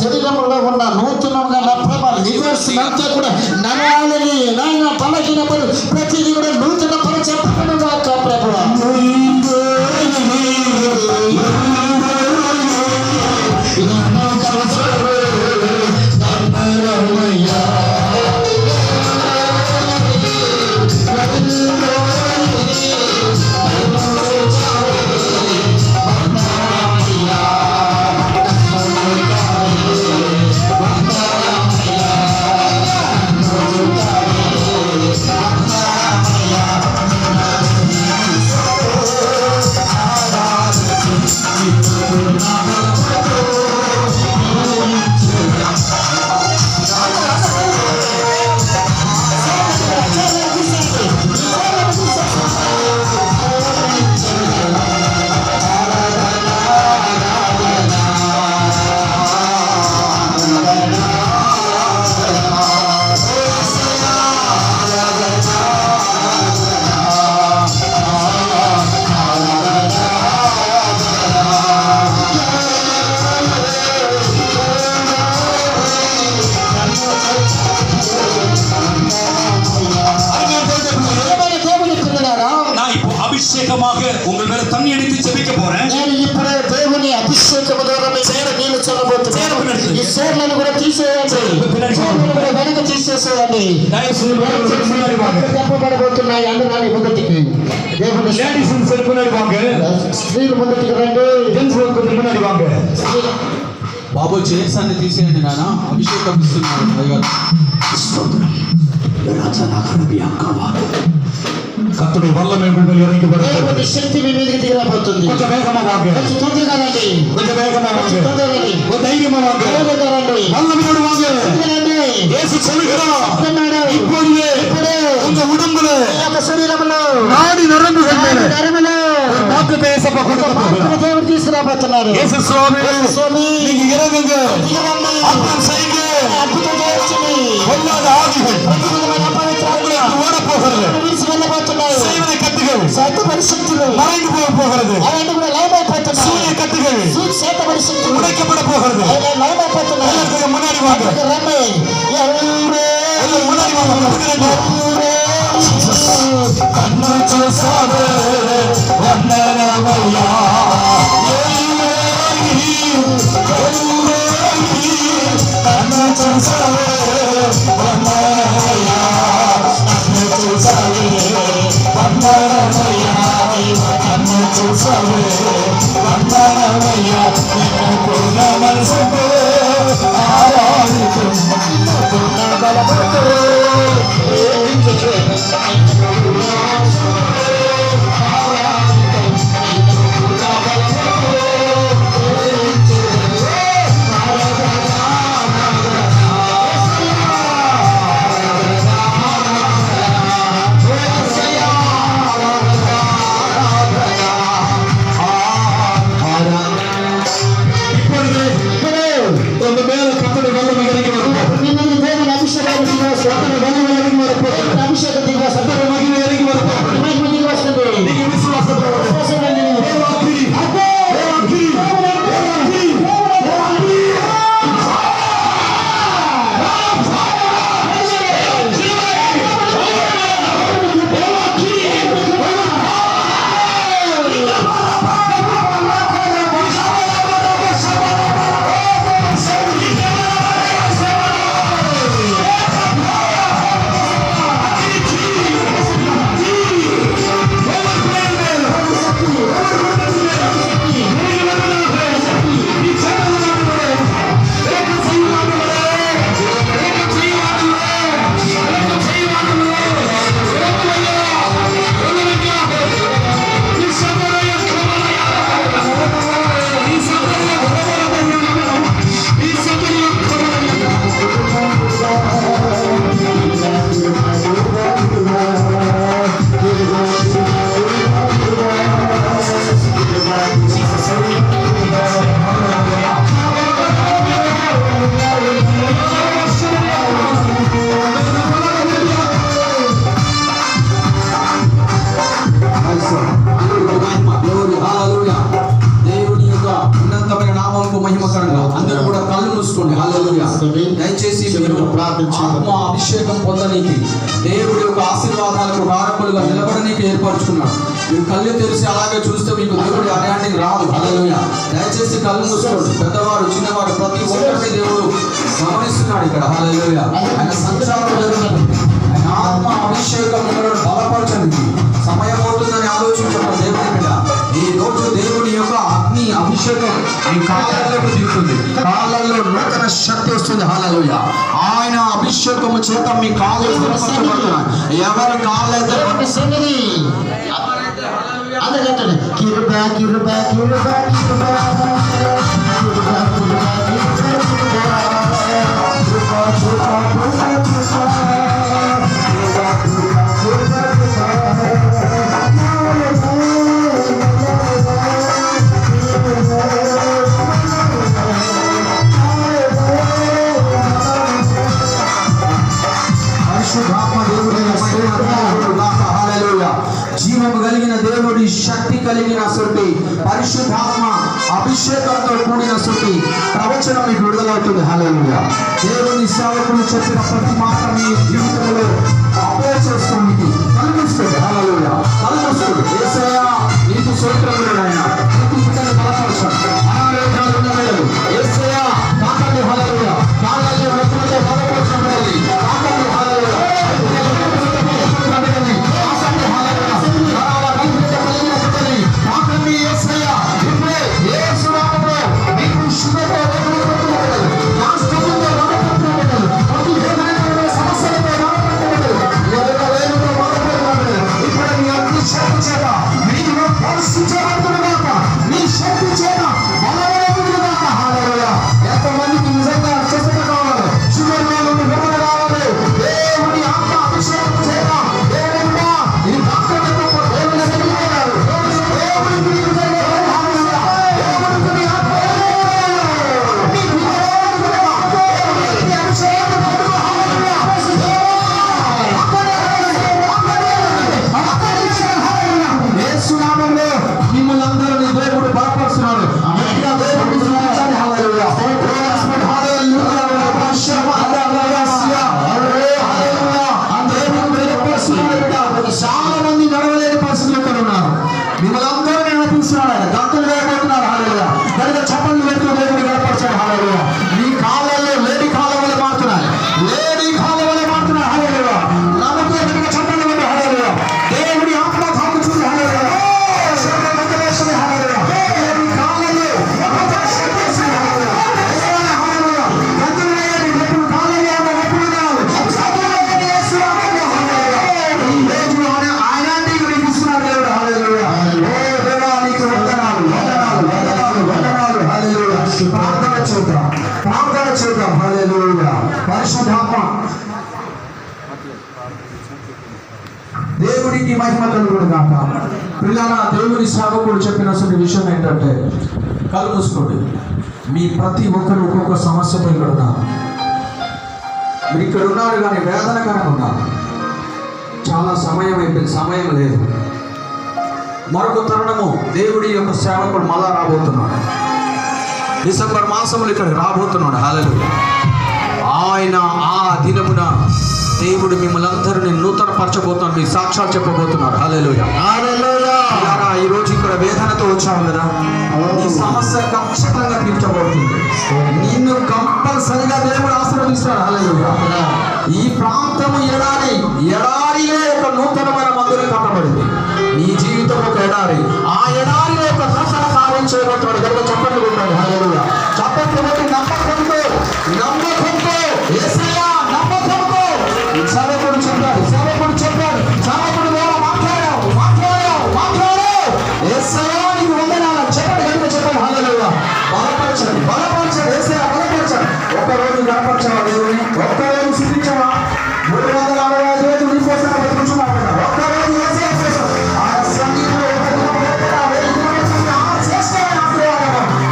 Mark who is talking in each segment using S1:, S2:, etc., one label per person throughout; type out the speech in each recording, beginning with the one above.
S1: శరీరంలో ఉన్న నూతనంగా నా ప్రభ లివర్స్ అంతా కూడా నరాలని నాయన పలకినప్పుడు ప్రతిదీ కూడా నూతన పరచబడును గాక ప్రభు.
S2: அபிஷேகமாக உங்கள் மேல தண்ணி அடித்து ஜெபிக்க போறேன்.
S1: నేను ఇప్పుడు దేవుని అభిషేకము ద్వారా మీ మీద నీళ్లు చల్లబోతున్నాను. ఈ సేర్లను కూడా తీసేయండి, సేర్లను కూడా వెనక తీసేసేయండి. చెప్పబడబోతున్నాయి. అందరూ ముందుకి దేవుని స్త్రీలు ముందుకి రండి.
S3: బాబు చైర్స్ అన్ని తీసేయండి నాన్న. అభిషేకం ఇస్తున్నాడు.
S2: கர்த்தருடைய வல்லமை உங்கள் இறங்கப்படும்.
S1: దేవుని శక్తి మీ మీదకి దిగబోతుంది.
S2: కొంచెం వేగంగా వాங்க.
S1: కొంచెం తొందరగా రండి.
S2: కొంచెం వేగంగా వాங்க.
S1: తొందరగా రండి.
S2: ఓ ధైర్యంగా వాங்க.
S1: వేగంగా రండి.
S2: வல்லமையோடு வாங்க.
S1: రండి.
S2: యేసు சொல்லுகிறார்.
S1: అన్నాడు.
S2: இப்பொழுதே உங்க உடம்புல
S1: ఈ శరీరములో
S2: నాడి నరములు
S1: నరములు
S2: వాక్కు పేసప கொடுக்கப்படும்.
S1: దేవుడు తీసుకురాబోతున్నారు.
S2: యేసు స్వామి
S1: నీకు
S2: ఇరగంగా అద్భుతం செய்யுங்க.
S1: అద్భుతం చేయొచ్చుని.
S2: பொல்லாத ஆவிகள் உங்களை ஓடப்போகிறது.
S1: వెళ్ళబోతున్నాయి.
S2: செய்வனை கட்டுகள்
S1: శాత పరిశుద్ధులు
S2: மறைந்து போகிறது.
S1: అవన్నీ కూడా లయమైపోతున్నాయి.
S2: சூரிய கட்டுகள்
S1: శాత పరిశుద్ధులు
S2: உடைக்கப்பட போகிறது.
S1: లయమైపోతున్నాయి.
S2: எல்லாத்துக்கும் முன்னாடி வாங்க.
S1: రండి.
S2: எல்லாம் முன்னாடி வாங்க. కన్ను చూసావే వందనమయ్యా. కన్ను చూసావే వందనమయ్యా. కన్ను చూసావే వందనమయ్యా. కన్ను చూసావే వందనమయ్యా. నిన్ను పూర్ణ మనసుతో ఆరాధించు. పూర్ణ బలముతో
S3: హల్లెలూయా. దయచేసి మీరు ఆత్మ అభిషేకం పొందనీకి దేవుడి యొక్క ఆశీర్వాదాలకు వారకులుగా నిలబడనీకి ఏర్పరచుకున్నాడు. మీరు కళ్ళు తెరిచి అలాగే చూస్తే మీకు దేవుడి అన్యాయానికి రాదు. హల్లెలూయా. దయచేసి కళ్ళు మూసుకోండి. పెద్దవారు చిన్నవారు ప్రతి ఒక్కరిని దేవుడు గమనిస్తున్నాడు ఇక్కడ. హల్లెలూయా. ఆయన సంచారం జరుగుతుంది. ఆయన ఆత్మ అభిషేకం మిమ్మల్ని బలపరచండి. సమయం అవుతుందని ఆలోచించడం దేవుని మీద ఈ రోజు దేవుని యొక్క అగ్ని అభిషేకం మీ కాళ్ళలోకి దిగుతుంది. కాళ్ళల్లో నూతన శక్తి వస్తుంది. హల్లెలూయా. ఆయన అభిషేకము చేత మీ కాళ్ళు బలపరచబడుతున్నాయి. ఎవరి కాళ్ళు అయితే
S1: అందుకంటే కిరుబా కిరుబా కిరుబా కిరుబా
S3: జీవము కలిగిన దేవుడి శక్తి కలిగిన సొట్టి పరిశుద్ధాత్మ అభిషేకంతో కూడిన సొట్టి ప్రవచనం మీకు విడుదలవుతుంది. హల్లెలూయా. దేవుని సేవకులు చెప్పిన ప్రతి మాట మీ జీవితంలో అప్లై చేసుకోండి. కలుగుస్తుంది. హల్లెలూయా. కలుగుస్తుంది. యేసయ్యా నీకు స్తోత్రములు నాయన. నీకు బిడ్డలు బలపరచండి. అనారోగ్యాలు ఉన్న వేళలు యేసయ్యా తాకండి. హల్లెలూయా. కాళ్ళల్లో నొప్పులతో బలపరచండి. తాకండి. హల్లెలూయా. ఎంతమందికి నిజంగా స్వస్థత కావాలి, షుగర్ నుండి విడుదల కావాలి, దేవుని ఆత్మ అభిషేకం చేద్దాం. దేవుడా ఈ భక్తులతో దేవుని తెలియజేయాలి. దేవునికి నిజంగా దేవునికి ఆత్మ మిమ్మల్ని అందరినీ దేవుడు బలపరుస్తున్నాడు. చాలా మంది నడవలేని పరిస్థితులు ఇక్కడ ఉన్నారు. మిమ్మల్ని అందరినీ నడిపిస్తున్నాడు. ఆయన గంతులు వేయబోతున్నారు. హల్లెలూయా. కనుక చప్పట్లు పెట్టుకుని దేవుడిని గడపరచాడు. హల్లెలూయా. మీ కాళ్ళల్లో లేడి కాళ్ళ వల్ల మారుతున్నాయి. లేడి కాళ్ళ వల్ల మారుతున్నాయి. హల్లెలూయా. నమ్మకం కనుక చప్పట్లు పెట్టు. హల్లెలూయా. దేవుడి ఆత్మ తాకుతుంది. హల్లెలూయా. ప్రార్థన చేద్దాం. హల్లెలూయా. పరిశుద్ధాత్మ దేవుడికి మహిమ కలుగును గాక. పిల్లల దేవుని సేవకుడు చెప్పిన విషయం ఏంటంటే కళ్ళు మూసుకోండి. మీ ప్రతి ఒక్కరు ఒక్కొక్క సమస్యతో ఇక్కడ ఉన్నారు. మీరు ఇక్కడ ఉన్నారు కానీ వేదనకరంగా ఉన్నారు. చాలా సమయం అయిపోయింది. సమయం లేదు. మరొక తరుణము దేవుడి యొక్క సేవకుడు మళ్ళా రాబోతున్నాడు. డిసెంబర్ మాసంలో ఇక్కడికి రాబోతున్నాడు. హల్లెలూయా. ఆయన ఆ దినమున దేవుడు మిమ్మల్ని అందరినీ నూతన పరచబోతున్నాడు. మీ సాక్ష్యాలు చెప్పబోతున్నారు. హల్లెలూయా. ఈ రోజు ఇక్కడ వేదనతో వచ్చావు కదా, నీ సమస్య ఖచ్చితంగా తీర్చబడుతుంది. నిన్ను కంపల్సరిగా దేవుడు ఆశీర్వదిస్తాడు. హల్లెలూయా. ఈ ప్రాంతము ఎడారిలో ఒక నూతనమైన మందిరం కట్టబడింది. నీ జీవితం ఒక ఎడారి. ఆ ఎడారిలో ఒక నూతన కార్యం చేయబోతున్నాడు. కనుక చప్పట్లు కొట్టాడు. హల్లెలూయా. చప్పట్లు కొట్టి నమ్మకంతో యేసయ్యా నమ్మకంతో సేవకుడు చెప్పాడు. సేవకుడు ద్వారా మాట్లాడావు. యేసయ్యా నీకు వందనాలు చెప్పండి. కనుక చెప్పండి. హల్లెలూయా. బలపరచండి. యేసయ్యా బలపరచండి. ఒక్కరోజు గణపరచవా దేవుని? ఒక్కరోజు సిద్ధించవా? 365 రోజులు నీ కోసం బతుకుతున్నావు కదా. ఒక్కరోజు యేసయ్య కోసం ఆయన సన్నిధిలో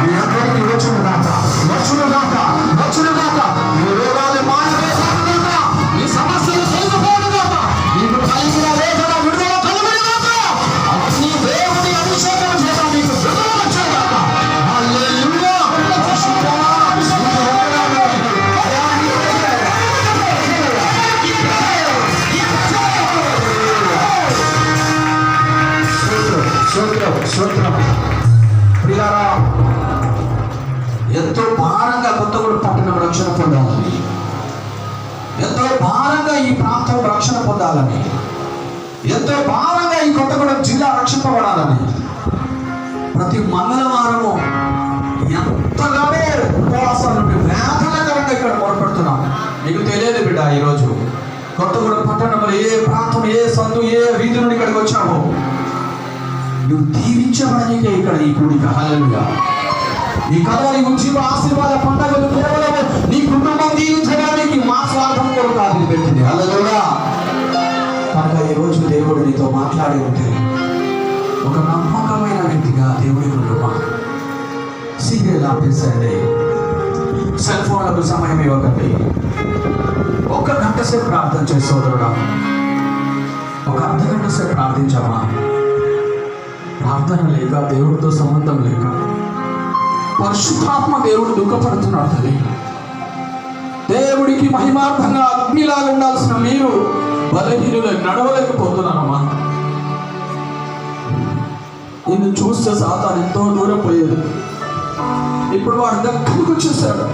S3: మీ అందరికీ వచ్చును గాక. మీ రోగాలు మానివేశాను గాక. మీ సమస్యలు తొలగిపోను గాక. మీకు కలిగిన వేదన విడుదల కలుగును గాక. నీ దేవుని అభిషేకం చేత మీకు విడుదల వచ్చాను గాక. హల్లెలూయా. భారంగా ఈ ప్రాంతం రక్షణ పొందాలని, ఎంతో భారంగా ఈ కొత్తగూడెం జిల్లా రక్షింపబడాలని ప్రతి మంగళవారము ఎంతగానో ఉపవాసాలు వేదనకరంగా ఇక్కడ మొదలుపెడుతున్నాం. నీకు తెలియదు బిడ్డ, ఈరోజు కొత్తగూడెం పట్టణంలో ఏ ప్రాంతం, ఏ సందు, ఏ వీధి నుండి ఇక్కడికి వచ్చావో నువ్వు దీవించబడనికే ఇక్కడ ఈ కూడిక. హల్లెలూయా. ఈ కథని ఉజ్జీవ ఆశీర్వాద పండుగలు కేవలం నీ కుటుంబం దీవించడానికి మా స్వార్థం కొరకు కాదు పెట్టింది. హల్లెలూయా. కనుక ఈరోజు దేవుడు నీతో మాట్లాడి ఉంటే ఒక నమ్మకమైన వ్యక్తిగా దేవుడి కుటుంబం సీరియల్ ఆపేసండి, సెల్ ఫోన్లకు సమయం ఇవ్వకండి. 1 గంట సేపు ప్రార్థన చేసి సోదరుడా, 1 అర్ధ గంట సేపు ప్రార్థించామా? ప్రార్థన లేక, దేవుడితో సంబంధం లేక పరిశుద్ధాత్మ దేవుడు దుఃఖపడుతున్నాడు. తల్లి, దేవుడికి మహిమార్థంగా అగ్నిలాగా ఉండాల్సిన మీరు బలహీనులు నడవలేకపోతున్నారమ్మా. నిన్ను చూస్తే సాతాను ఎంతో దూరం పోయేది, ఇప్పుడు వాడు దగ్గరకు వచ్చేసాడు.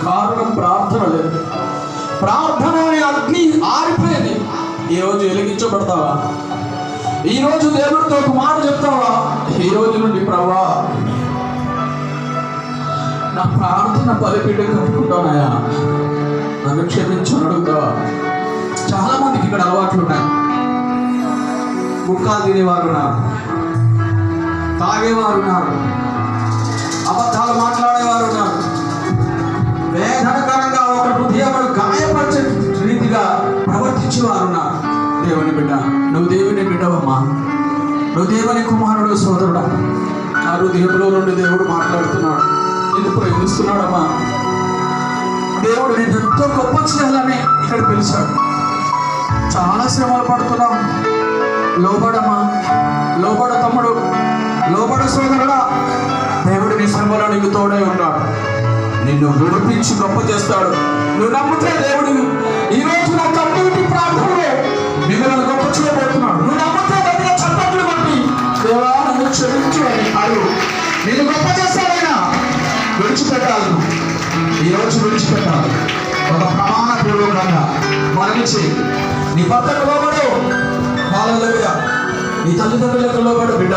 S3: కారణం ప్రార్థన లేదు. ప్రార్థన అనే అగ్ని ఆరిపోయేది. ఈరోజు వెలిగించబడతావా? ఈరోజు దేవుడితో ఒక మాట చెప్తావా? ఈ రోజు నుండి ప్రభా నా ప్రార్థన బలిపీఠం కట్టుకుంటానయా, నన్ను క్షమించని అడుగుతావా? చాలా మందికి ఇక్కడ అలవాట్లు ఉన్నాయి. ముక్కాలు తినేవారు ఉన్నారు, తాగేవారు ఉన్నారు, అబద్ధాలు మాట్లాడేవారు ఉన్నారు, వేదనకరంగా ఒక హృదయమును గాయపరిచే రీతిగా ప్రవర్తించేవారు ఉన్నారు. దేవుని బిడ్డ, నువ్వు దేవుని బిడ్డవమ్మా, నువ్వు దేవుని కుమారుడు సోదరుడా. ఆ హృదయంలో నుండి దేవుడు మాట్లాడుతున్నాడు, నిన్ను ప్రేమిస్తున్నాడమ్మా. దేవుడు నేను ఎంతో గొప్ప చేయాలని ఇక్కడ పిలిచాడు. చాలా శ్రమలు పడుతున్నాం. లోబడమ్మా, లోబడ తమ్ముడు, లోబడ సోదరుడా. దేవుడు నీ శ్రమలో నీకు తోడై ఉంటాడు, నిన్ను విడిపించి గొప్ప చేస్తాడు. నువ్వు నమ్మితే దేవుడు ఈరోజు నా కమ్యూనిటీ ప్రాంతంలో మిమ్మల్ని గొప్ప చేయబోతున్నాడు. నువ్వు నమ్మితే దగ్గర చప్పట్లు కొట్టి దేవా నన్ను క్షమించు అని అడుగు. నేను గొప్ప చేస్తానైనా విడిచిపెట్టాలి. ఈరోజు విడిచిపెట్టాలి. ఒక ప్రమాణపూర్వకంగా మరణించి నీ భర్తకు లోబడు. హల్లెలూయా. నీ తల్లిదండ్రులకు లోబడు బిడ్డ.